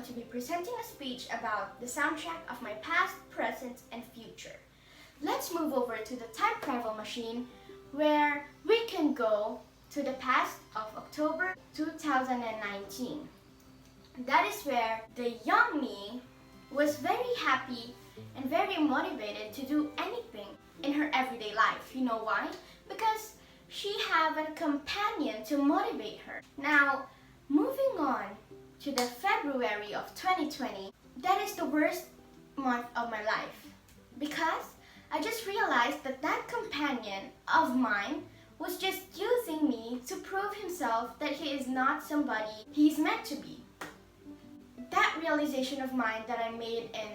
going to be presenting a speech about the soundtrack of my past, present, and future. Let's move over to the time travel machine where we can go to the past of October 2019. That is where the young me was very happy and very motivated to do anything in her everyday life. You know why? Because she had a companion to motivate her. Now, moving on to the February of 2020, that is the worst month of my life because I just realized that that companion of mine was just using me to prove himself that he is not somebody he's meant to be. That realization of mine that I made in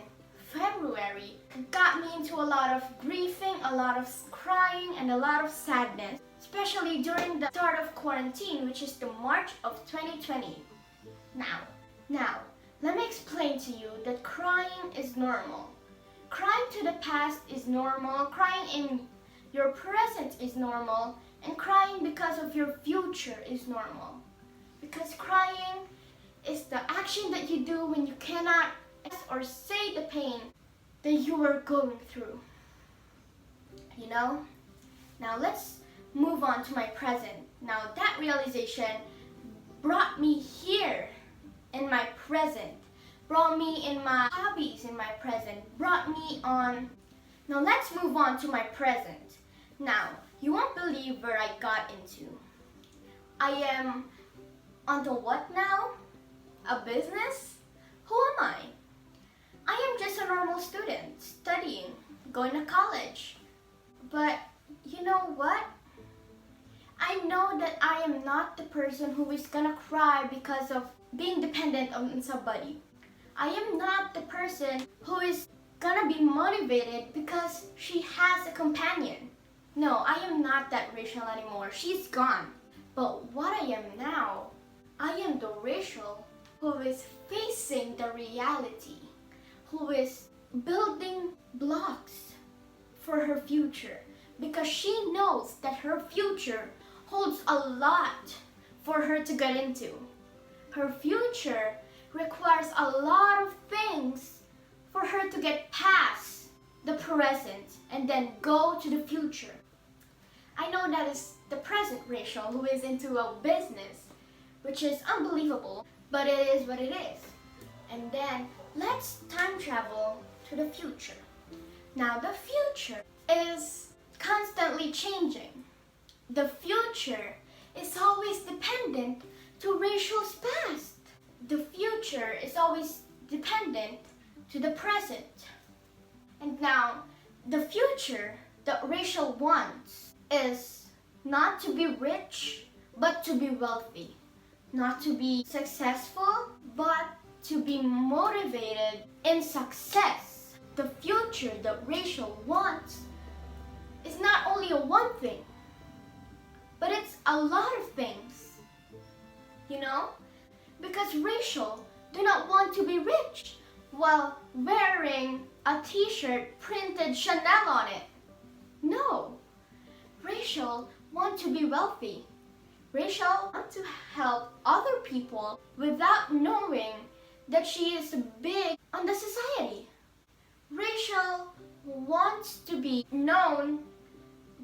February got me into a lot of grieving, a lot of crying, and a lot of sadness, especially during the start of quarantine, which is the March of 2020. Now, let me explain to you that crying is normal. Crying to the past is normal, crying in your present is normal, and crying because of your future is normal. Because crying is the action that you do when you cannot express or say the pain that you are going through. You know? Now let's move on to my present. Now that realization brought me here in my present, brought me in my hobbies in my present, brought me on. Now let's move on to my present. Now, you won't believe where I got into. I am onto what now? A business? Who am I? I am just a normal student, studying, going to college. But you know what? I know that I am not the person who is gonna cry because of being dependent on somebody. I am not the person who is gonna be motivated because she has a companion. No, I am not that Rachel anymore. She's gone. But what I am now, I am the Rachel who is facing the reality, who is building blocks for her future because she knows that her future holds a lot for her to get into. Her future requires a lot of things for her to get past the present and then go to the future. I know that is the present Rachel who is into a business, which is unbelievable, but it is what it is. And then let's time travel to the future. Now the future is constantly changing. The future is always dependent to Rachel's past. The future is always dependent to the present. And now the future that Rachel wants is not to be rich, but to be wealthy. Not to be successful, but to be motivated in success. The future that Rachel wants is not only a one thing, but it's a lot of things. You know? Because Rachel do not want to be rich while wearing a t-shirt printed Chanel on it. No. Rachel wants to be wealthy. Rachel wants to help other people without knowing that she is big on the society. Rachel wants to be known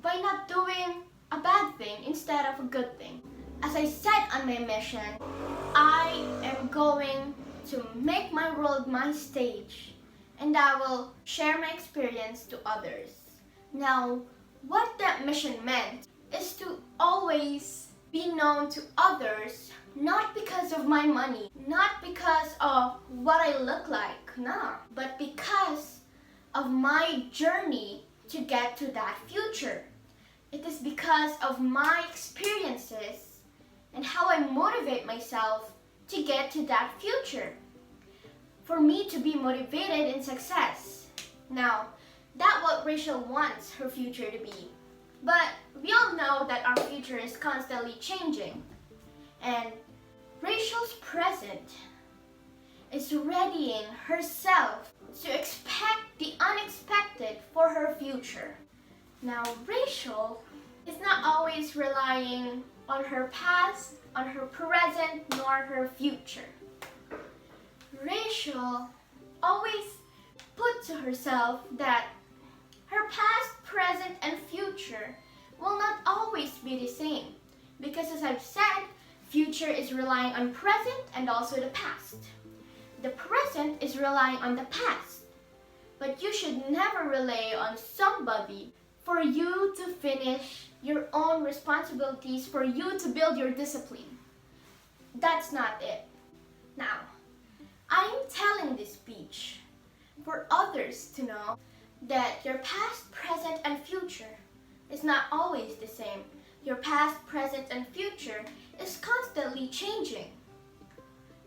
by not doing a bad thing instead of a good thing. As I said on my mission, I am going to make my world my stage and I will share my experience to others. Now, what that mission meant is to always be known to others, not because of my money, not because of what I look like, no, but because of my journey to get to that future. It is because of my experiences and how I motivate myself to get to that future. For me to be motivated in success. Now, that's what Rachel wants her future to be. But we all know that our future is constantly changing. And Rachel's present is readying herself to expect the unexpected for her future. Now, Rachel is not always relying on her past, on her present, nor her future. Rachel always put to herself that her past, present, and future will not always be the same. Because as I've said, future is relying on present and also the past. The present is relying on the past. But you should never rely on somebody for you to finish your own responsibilities, for you to build your discipline. That's not it. Now, I'm telling this speech for others to know that your past, present, and future is not always the same. Your past, present, and future is constantly changing.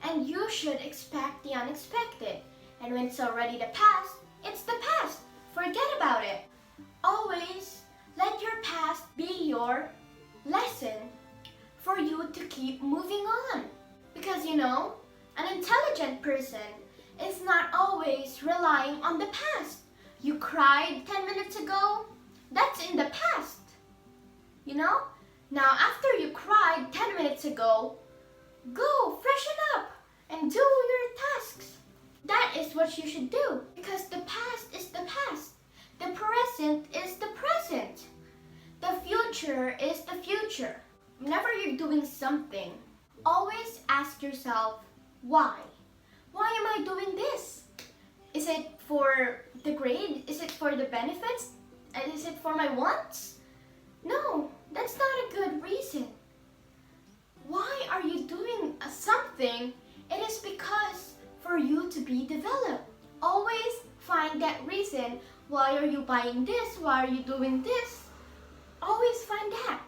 And you should expect the unexpected. And when it's already the past, it's the past. Forget about it. Always let your past be your lesson for you to keep moving on. Because an intelligent person is not always relying on the past. You cried 10 minutes ago, that's in the past. Now after you cried 10 minutes ago, go freshen up and do your tasks. That is what you should do, because the past is the past. The present is the present. The future is the future. Whenever you're doing something, always ask yourself, why? Why am I doing this? Is it for the grade? Is it for the benefits? And is it for my wants? No, that's not a good reason. Why are you doing something? It is because for you to be developed. Always find that reason. Why are you buying this? Why are you doing this? Always find that.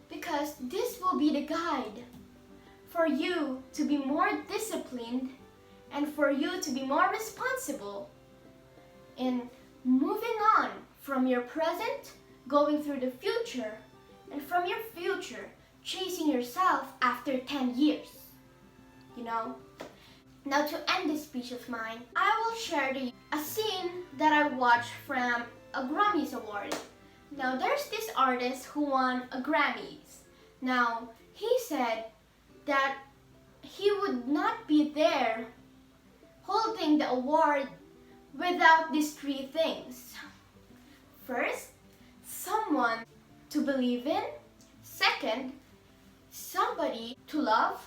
Because this will be the guide for you to be more disciplined and for you to be more responsible in moving on from your present, going through the future, and from your future, chasing yourself after 10 years. Now to end this speech of mine, I will share to you a scene that I watched from a Grammys award. Now there's this artist who won a Grammys. Now he said that he would not be there holding the award without these three things. First, someone to believe in. Second, somebody to love.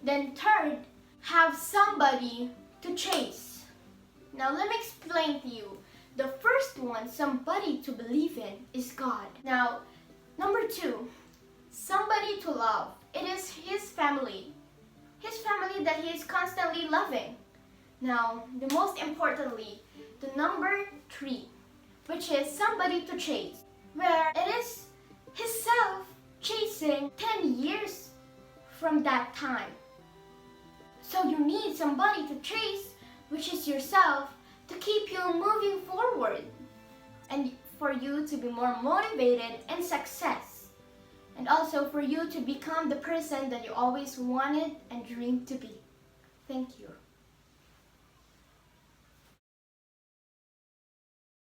Then third, have somebody to chase. Now let me explain to you. The first one, somebody to believe in, is God. Now, number two, somebody to love. It is his family. His family that he is constantly loving. Now, the most importantly, the number three, which is somebody to chase, where it is himself chasing 10 years from that time. So you need somebody to chase, which is yourself, to keep you moving forward and for you to be more motivated and success. And also for you to become the person that you always wanted and dreamed to be. Thank you.